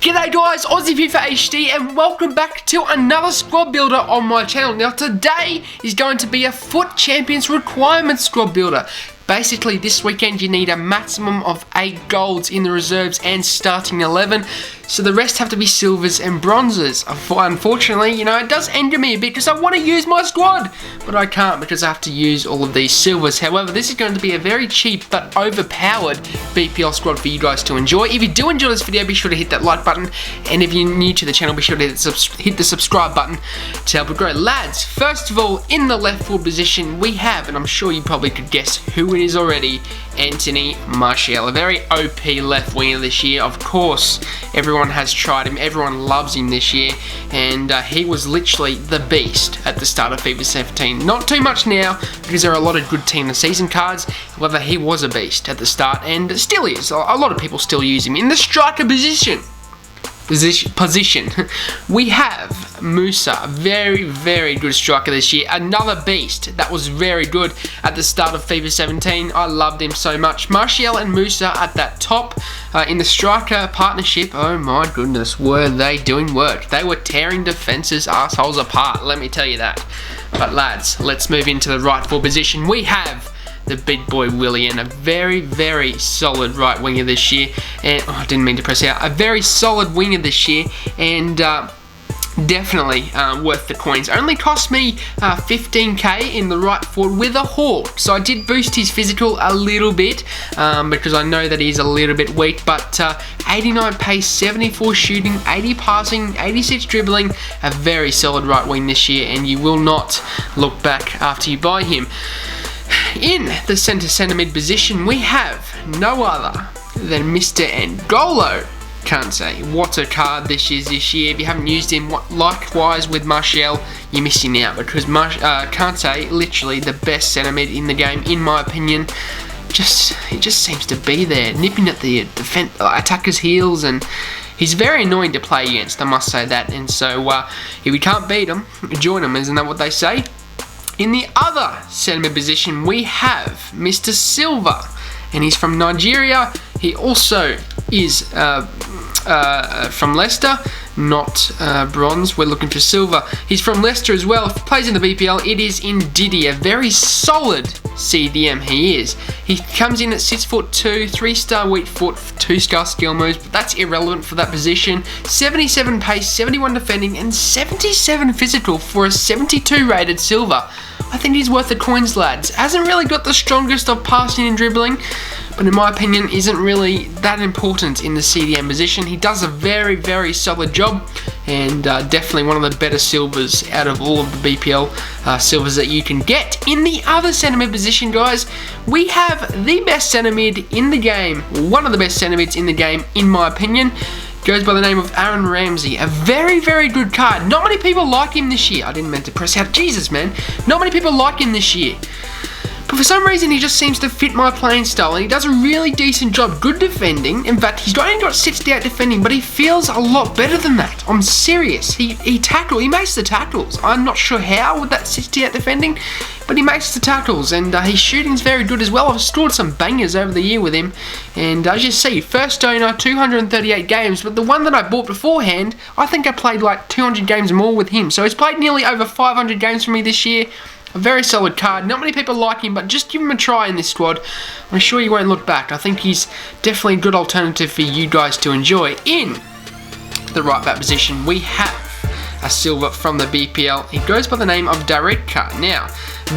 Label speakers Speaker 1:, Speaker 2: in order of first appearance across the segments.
Speaker 1: G'day guys, Aussie Fifa HD, and welcome back to another squad builder on my channel. Now today is going to be a FUT Champions requirement squad builder. Basically this weekend you need a maximum of 8 golds in the reserves and starting 11. So the rest have to be silvers and bronzes. Unfortunately, you know, it does anger me a bit because I want to use my squad, but I can't because I have to use all of these silvers. However, this is going to be a very cheap but overpowered BPL squad for you guys to enjoy. If you do enjoy this video, be sure to hit that like button, and if you're new to the channel, be sure to hit the subscribe button to help it grow. Lads, first of all, in the left forward position we have, and I'm sure you probably could guess who it is already, Anthony Martial, a very OP left winger this year. Of course, everyone has tried him, everyone loves him this year, and he was literally the beast at the start of FIFA 17. Not too much now, because there are a lot of good team of the season cards. However, he was a beast at the start, and still is. A lot of people still use him. In the striker position, we have Musa, very good striker this year, another beast that was very good at the start of FIFA 17. I loved him so much. Martial and Musa at that top in the striker partnership. Oh my goodness, were they doing work? They were tearing defenses assholes apart, let me tell you that. But lads, let's move into the right forward position. We have the big boy Willian, a very solid right winger this year, and I didn't mean to press out, a very solid winger this year, and definitely worth the coins. Only cost me 15k in the right forward with a hawk, so I did boost his physical a little bit because I know that he's a little bit weak, but 89 pace, 74 shooting, 80 passing, 86 dribbling, a very solid right wing this year, and you will not look back after you buy him. In the centre mid position, we have no other than Mr. N'Golo Kante. What a card this is this year. If you haven't used him, likewise with Martial, you're missing out, because Kante, literally the best centre mid in the game, in my opinion. He just seems to be there, nipping at the attacker's heels, and he's very annoying to play against, I must say that. And so, if we can't beat him, join him, isn't that what they say? In the other centre mid position, we have Mr. Silva, and he's from Nigeria. He also is from Leicester, not bronze. We're looking for silver. He's from Leicester as well. If he plays in the BPL, it is Ndidi, a very solid CDM he is. He comes in at 6'2", 3-star weak foot, 2-star skill moves, but that's irrelevant for that position. 77 pace, 71 defending, and 77 physical for a 72 rated silver. I think he's worth the coins, lads. Hasn't really got the strongest of passing and dribbling, but in my opinion isn't really that important in the CDM position. He does a very solid job, and definitely one of the better silvers out of all of the BPL silvers that you can get. In the other centre mid position, guys, we have the best centre mid in the game, one of the best centre mids in the game in my opinion. Goes by the name of Aaron Ramsey, a very good card. Not many people like him this year. I didn't mean to press out. Jesus, man. Not many people like him this year. But for some reason, he just seems to fit my playing style, and he does a really decent job. Good defending. In fact, he's only got 68 defending, but he feels a lot better than that. I'm serious. He makes the tackles. I'm not sure how with that 68 defending, but he makes the tackles, and his shooting's very good as well. I've scored some bangers over the year with him, and as you see, first owner, 238 games, but the one that I bought beforehand, I think I played like 200 games more with him. So he's played nearly over 500 games for me this year. A very solid card. Not many people like him, but just give him a try in this squad. I'm sure you won't look back. I think he's definitely a good alternative for you guys to enjoy. In the right back position, we have a silver from the BPL. He goes by the name of Directka. Now,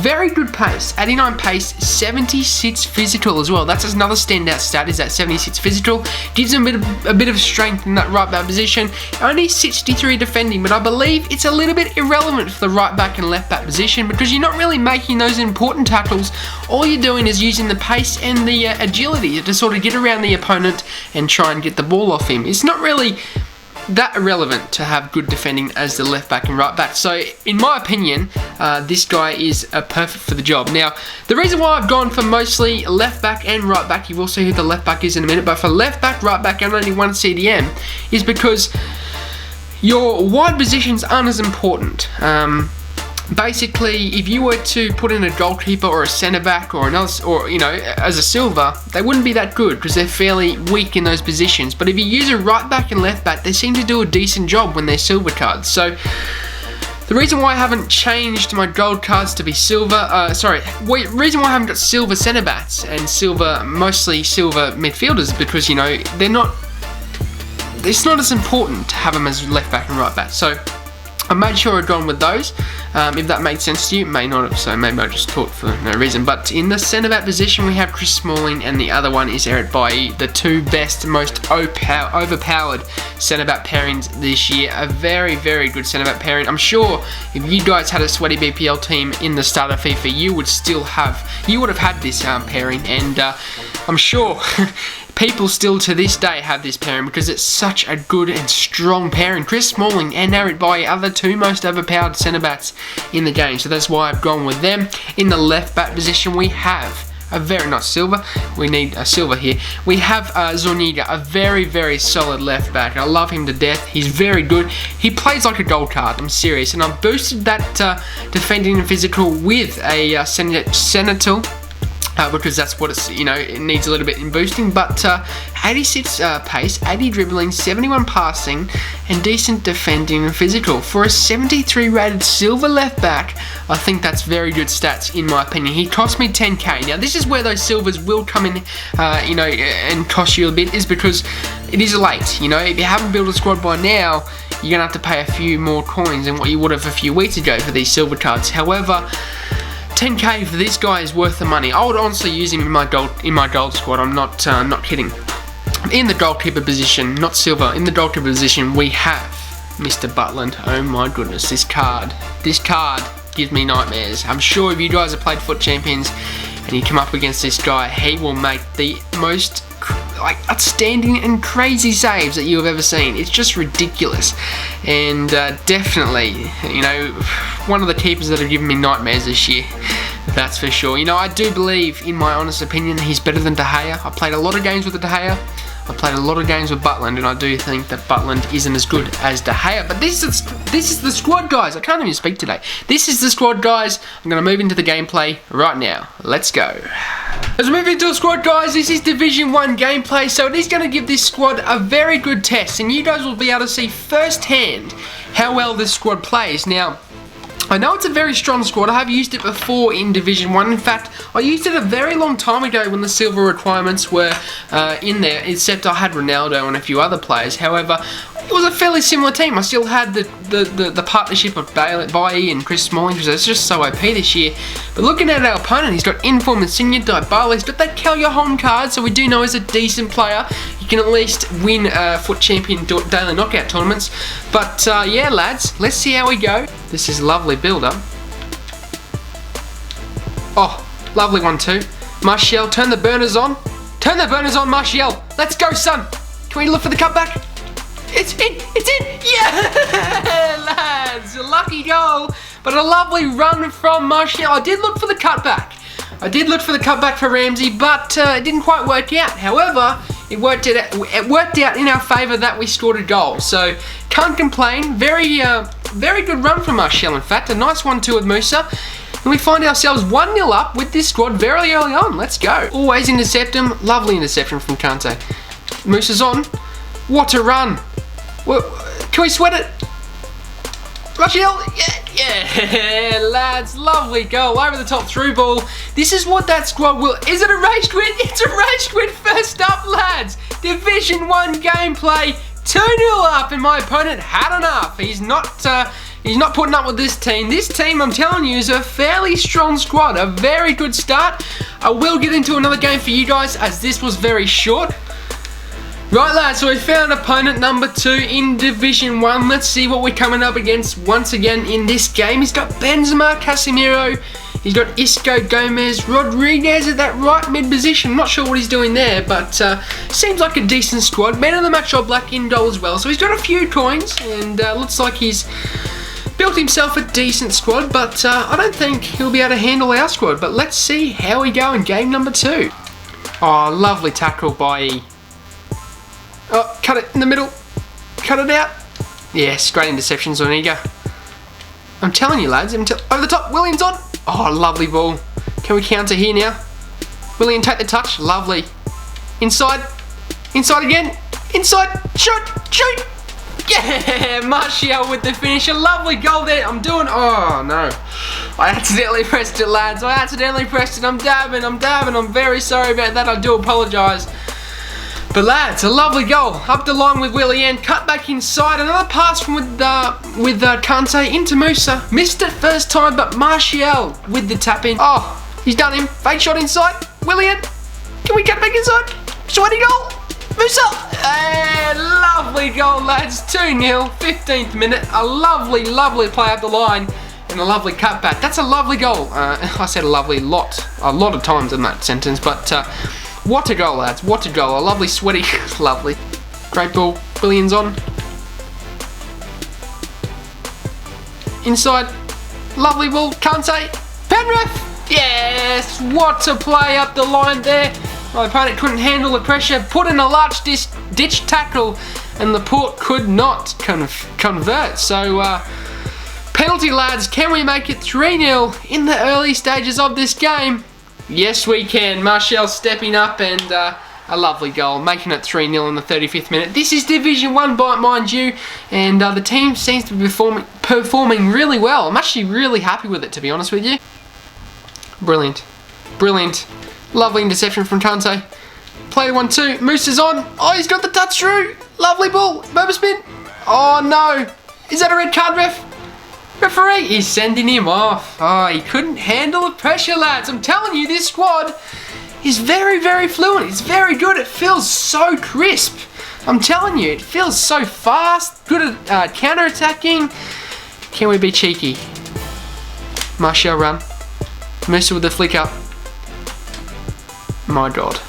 Speaker 1: very good pace, 89 pace, 76 physical as well. That's another standout stat, is that 76 physical. Gives him a bit of strength in that right back position. Only 63 defending, but I believe it's a little bit irrelevant for the right back and left back position, because you're not really making those important tackles. All you're doing is using the pace and the agility to sort of get around the opponent and try and get the ball off him. It's not really that irrelevant to have good defending as the left back and right back. So in my opinion, this guy is perfect for the job. Now, the reason why I've gone for mostly left back and right back, you will see who the left back is in a minute, but for left back, right back, and only one CDM, is because your wide positions aren't as important. basically, if you were to put in a goalkeeper or a centre back or another, or you know, as a silver, they wouldn't be that good because they're fairly weak in those positions. But if you use a right back and left back, they seem to do a decent job when they're silver cards. So the reason why I haven't changed my gold cards to be silver, reason why I haven't got silver centre backs and mostly silver midfielders is because, you know, it's not as important to have them as left back and right back. So I made sure I'd gone with those. If that made sense to you, it may not have, so maybe I just talked for no reason. But in the centre back position, we have Chris Smalling, and the other one is Eric Bailly, the two best, most overpowered centre back pairings this year. A very, very good centre back pairing. I'm sure if you guys had a sweaty BPL team in the start of FIFA, you would have had this pairing, and I'm sure people still to this day have this pairing because it's such a good and strong pairing. Chris Smalling and Eric Bailly are the two most overpowered centre backs in the game, so that's why I've gone with them. In the left back position, we have we need a silver here. We have Zorniga, a very, very solid left back. I love him to death. He's very good. He plays like a gold card, I'm serious. And I've boosted that defending and physical with a Senator. Because that's what it's, you know, it needs a little bit in boosting, but 86 pace, 80 dribbling, 71 passing, and decent defending and physical. For a 73 rated silver left back, I think that's very good stats in my opinion. He cost me 10k. Now this is where those silvers will come in, you know, and cost you a bit, is because it is late. You know, if you haven't built a squad by now, you're going to have to pay a few more coins than what you would have a few weeks ago for these silver cards. However, 10k for this guy is worth the money. I would honestly use him in my gold squad. I'm not kidding. In the goalkeeper position, not silver. In the goalkeeper position, we have Mr. Butland. Oh my goodness, this card gives me nightmares. I'm sure if you guys have played FUT Champions and you come up against this guy, he will make the most outstanding and crazy saves that you have ever seen. It's just ridiculous, and definitely, you know, one of the keepers that have given me nightmares this year, that's for sure. You know, I do believe, in my honest opinion, he's better than De Gea. I played a lot of games with De Gea. I played a lot of games with Butland, and I do think that Butland isn't as good as De Gea. But this is the squad, guys. I can't even speak today. This is the squad, guys. I'm going to move into the gameplay right now. Let's go. As we move into the squad, guys, this is Division 1 gameplay, so it is going to give this squad a very good test, and you guys will be able to see firsthand how well this squad plays. Now, I know it's a very strong squad. I have used it before in Division 1. In fact, I used it a very long time ago when the silver requirements were in there, except I had Ronaldo and a few other players. However, it was a fairly similar team. I still had the partnership of Bailly and Chris Smalling because it's just so OP this year. But looking at our opponent, he's got Inform and Insigne, Dybala. He's got that Callejon card, so we do know he's a decent player. You can at least win FUT Champion daily knockout tournaments. But yeah, lads, let's see how we go. This is a lovely build-up. Oh, lovely one too. Martial, turn the burners on. Turn the burners on, Martial. Let's go, son. Can we look for the cutback? It's in! It's in! Yeah, lads! A lucky goal, but a lovely run from Martial. I did look for the cutback. For Ramsey, but it didn't quite work out. However, it worked out in our favour that we scored a goal. So, can't complain. Very good run from Martial, in fact. A nice 1-2 with Musa. And we find ourselves 1-0 up with this squad very early on. Let's go. Always intercept him. Lovely interception from Kante. Musa's on. What a run. Can we sweat it? Martial, yeah, lads, lovely goal, over the top through ball. This is what that squad will. Is it a rage quit? It's a rage quit. First up, lads, Division 1 gameplay, 2-0 up, and my opponent had enough. He's not putting up with this team. This team, I'm telling you, is a fairly strong squad. A very good start. I will get into another game for you guys, as this was very short. Right, lads, so we found opponent number 2 in Division 1. Let's see what we're coming up against once again in this game. He's got Benzema, Casemiro, he's got Isco, Gomez, Rodriguez at that right mid position. I'm not sure what he's doing there, but seems like a decent squad. Man of the match All Black in goal as well. So he's got a few coins, and looks like he's built himself a decent squad, but I don't think he'll be able to handle our squad. But let's see how we go in game number 2. Oh, lovely tackle by Oh, cut it in the middle. Cut it out. Yes, great interceptions on Ega. I'm telling you, lads. Over the top. Willian's on. Oh, lovely ball. Can we counter here now? Willian, take the touch. Lovely. Inside. Inside again. Inside. Shoot. Shoot. Yeah, Martial with the finish. A lovely goal there. Oh no. I accidentally pressed it, lads. I accidentally pressed it. I'm dabbing. I'm very sorry about that. I do apologise. But lads, a lovely goal. Up the line with Willian. Cut back inside. Another pass from with Kante into Musa. Missed it first time, but Martial with the tap in. Oh, he's done him. Fake shot inside. Willian. Can we cut back inside? Sweaty goal. Musa! Lovely goal, lads. 2-0, 15th minute. A lovely, lovely play up the line and a lovely cutback. That's a lovely goal. I said a lot of times in that sentence, but what a goal, lads. What a goal. A lovely, sweaty, lovely. Great ball. Willian's on. Inside. Lovely ball. Kante. Penrith! Yes! What a play up the line there. My opponent couldn't handle the pressure, put in a large ditch tackle, and Laporte could not convert. So, penalty, lads. Can we make it 3-0 in the early stages of this game? Yes, we can. Martial stepping up and a lovely goal, making it 3-0 in the 35th minute. This is Division 1, mind you, and the team seems to be performing really well. I'm actually really happy with it, to be honest with you. Brilliant. Brilliant. Lovely interception from Kante. Play 1-2. Moose is on. Oh, he's got the touch through. Lovely ball. Boba spin. Oh, no. Is that a red card, ref? Referee is sending him off. Oh, he couldn't handle the pressure, lads. I'm telling you, this squad is very, very fluent. It's very good. It feels so crisp. I'm telling you, it feels so fast. Good at counter-attacking. Can we be cheeky? Martial run. Musa with the flick up. My God.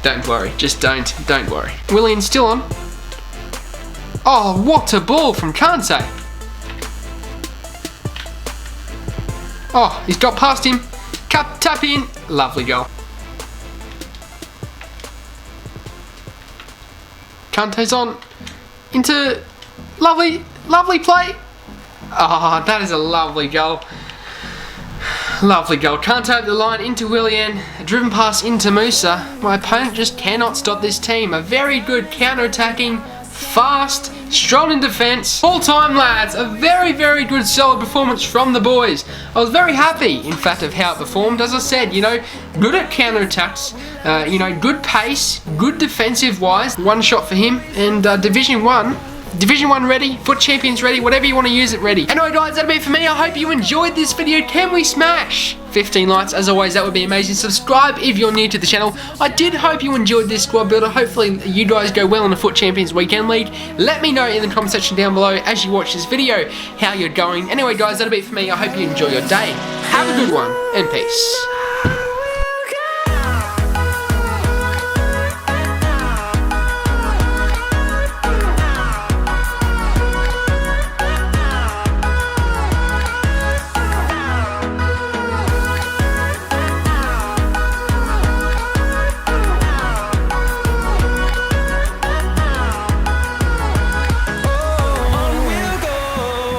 Speaker 1: Don't worry. Just don't worry. Willian's still on. Oh, what a ball from Kante. Oh, he's got past him. Tap in. Lovely goal. Kante's on. Into lovely play. Oh, that is a lovely goal. Lovely goal. Can't take the line into Willian. A driven pass into Musa. My opponent just cannot stop this team. A very good counter-attacking, fast, strong in defence. All time, lads. A very, very good solid performance from the boys. I was very happy, in fact, of how it performed. As I said, you know, good at counter-attacks. You know, good pace, good defensive-wise. One shot for him. And Division 1 ready, FUT Champions ready, whatever you want to use it ready. Anyway guys, that'll be it for me. I hope you enjoyed this video. Can we smash 15 likes? As always, that would be amazing. Subscribe if you're new to the channel. I did hope you enjoyed this squad builder. Hopefully you guys go well in the FUT Champions Weekend League. Let me know in the comment section down below as you watch this video how you're going. Anyway guys, that'll be it for me. I hope you enjoy your day. Have a good one and peace.